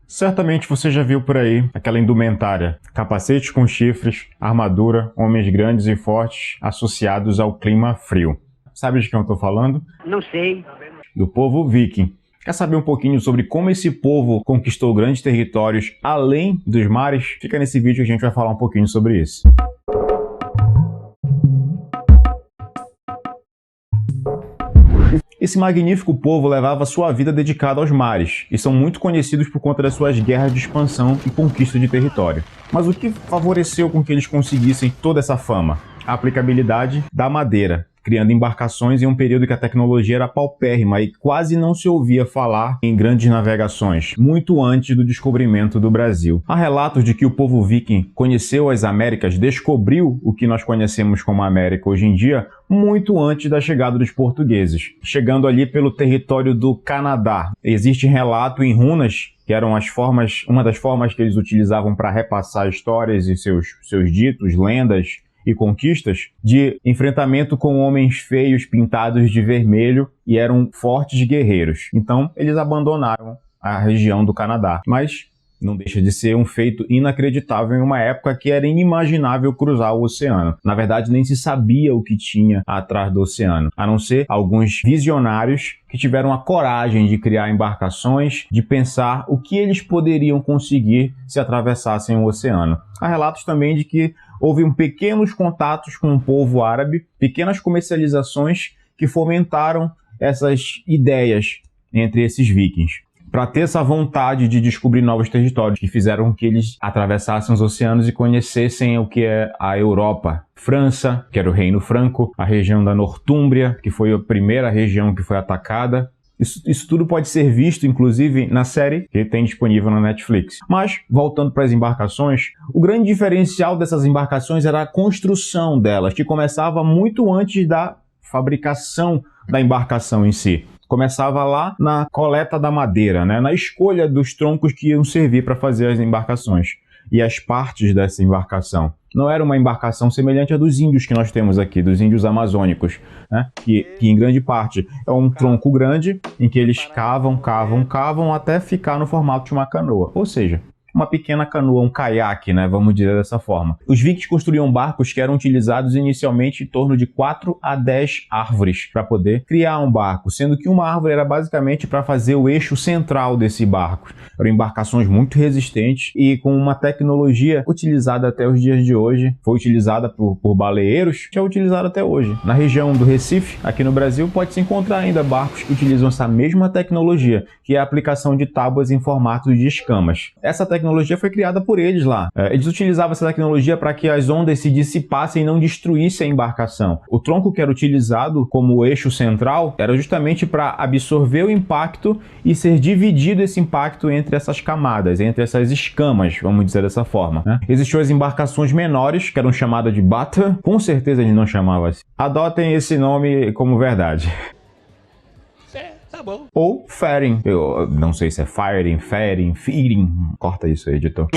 Certamente você já viu por aí aquela indumentária, capacetes com chifres, armadura, homens grandes e fortes associados ao clima frio. Sabe de quem eu estou falando? Não sei. Do povo viking. Quer saber um pouquinho sobre como esse povo conquistou grandes territórios além dos mares? Fica nesse vídeo que a gente vai falar um pouquinho sobre isso. Esse magnífico povo levava sua vida dedicada aos mares, e são muito conhecidos por conta das suas guerras de expansão e conquista de território. Mas o que favoreceu com que eles conseguissem toda essa fama? A aplicabilidade da madeira, criando embarcações em um período que a tecnologia era paupérrima e quase não se ouvia falar em grandes navegações, muito antes do descobrimento do Brasil. Há relatos de que o povo viking conheceu as Américas, descobriu o que nós conhecemos como América hoje em dia, muito antes da chegada dos portugueses, chegando ali pelo território do Canadá. Existe relato em runas, que eram uma das formas que eles utilizavam para repassar histórias e seus ditos, lendas e conquistas, de enfrentamento com homens feios pintados de vermelho e eram fortes guerreiros. Então eles abandonaram a região do Canadá, mas não deixa de ser um feito inacreditável em uma época que era inimaginável cruzar o oceano. Na verdade, nem se sabia o que tinha atrás do oceano, a não ser alguns visionários que tiveram a coragem de criar embarcações, de pensar o que eles poderiam conseguir se atravessassem o oceano. Há relatos também de que houve pequenos contatos com o povo árabe, pequenas comercializações que fomentaram essas ideias entre esses vikings, para ter essa vontade de descobrir novos territórios, que fizeram que eles atravessassem os oceanos e conhecessem o que é a Europa. França, que era o Reino Franco, a região da Nortúmbria, que foi a primeira região que foi atacada. Isso tudo pode ser visto, inclusive, na série que tem disponível na Netflix. Mas, voltando para as embarcações, o grande diferencial dessas embarcações era a construção delas, que começava muito antes da fabricação da embarcação em si. Começava lá na coleta da madeira, na escolha dos troncos que iam servir para fazer as embarcações e as partes dessa embarcação. Não era uma embarcação semelhante à dos índios que nós temos aqui, dos índios amazônicos, que em grande parte é um tronco grande em que eles cavam até ficar no formato de uma canoa. Ou seja, uma pequena canoa, um caiaque, vamos dizer dessa forma. Os vikings construíam barcos que eram utilizados inicialmente em torno de 4 a 10 árvores para poder criar um barco, sendo que uma árvore era basicamente para fazer o eixo central desse barco. Eram embarcações muito resistentes e com uma tecnologia utilizada até os dias de hoje. Foi utilizada por baleeiros, que é utilizada até hoje. Na região do Recife, aqui no Brasil, pode-se encontrar ainda barcos que utilizam essa mesma tecnologia, que é a aplicação de tábuas em formato de escamas. Essa tecnologia foi criada por eles lá. Eles utilizavam essa tecnologia para que as ondas se dissipassem e não destruíssem a embarcação. O tronco que era utilizado como eixo central era justamente para absorver o impacto e ser dividido esse impacto entre essas camadas, entre essas escamas, vamos dizer dessa forma. Existiam as embarcações menores, que eram chamadas de bata, com certeza eles não chamavam assim. Adotem esse nome como verdade. Tá bom. Ou ferry. Eu não sei se é firing, feeding. Corta isso aí, editor.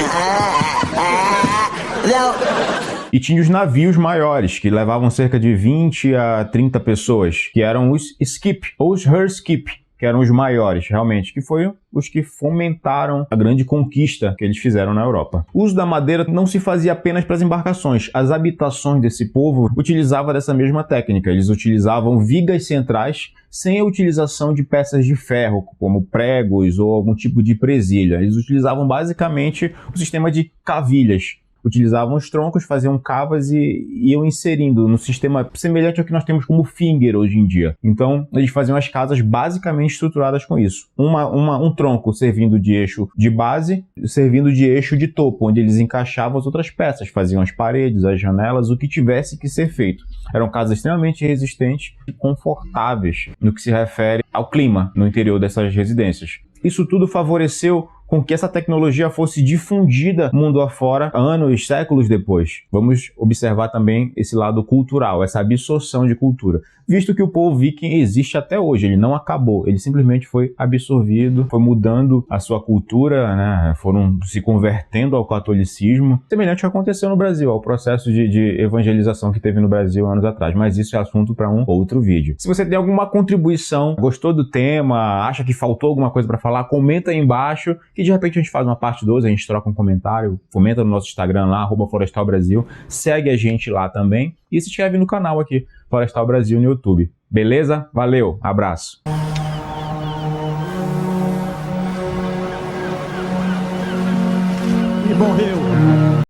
E tinha os navios maiores, que levavam cerca de 20 a 30 pessoas, que eram os skip, ou os herskip, que eram os maiores, realmente, que foram os que fomentaram a grande conquista que eles fizeram na Europa. O uso da madeira não se fazia apenas para as embarcações. As habitações desse povo utilizavam dessa mesma técnica. Eles utilizavam vigas centrais sem a utilização de peças de ferro, como pregos ou algum tipo de presilha. Eles utilizavam basicamente o sistema de cavilhas. Utilizavam os troncos, faziam cavas e iam inserindo no sistema semelhante ao que nós temos como finger hoje em dia. Então, eles faziam as casas basicamente estruturadas com isso. Um tronco servindo de eixo de base, servindo de eixo de topo, onde eles encaixavam as outras peças, faziam as paredes, as janelas, o que tivesse que ser feito. Eram casas extremamente resistentes e confortáveis no que se refere ao clima no interior dessas residências. Isso tudo favoreceu com que essa tecnologia fosse difundida mundo afora anos, séculos depois. Vamos observar também esse lado cultural, essa absorção de cultura. Visto que o povo viking existe até hoje, ele não acabou, ele simplesmente foi absorvido, foi mudando a sua cultura, foram se convertendo ao catolicismo, semelhante ao que aconteceu no Brasil, ao processo de evangelização que teve no Brasil anos atrás, mas isso é assunto para um outro vídeo. Se você tem alguma contribuição, gostou do tema, acha que faltou alguma coisa para falar, comenta aí embaixo, que de repente a gente faz uma parte 2, a gente troca um comentário, comenta no nosso Instagram lá, @Florestal Brasil, segue a gente lá também e se inscreve no canal aqui, Florestal Brasil no YouTube. Beleza? Valeu, abraço!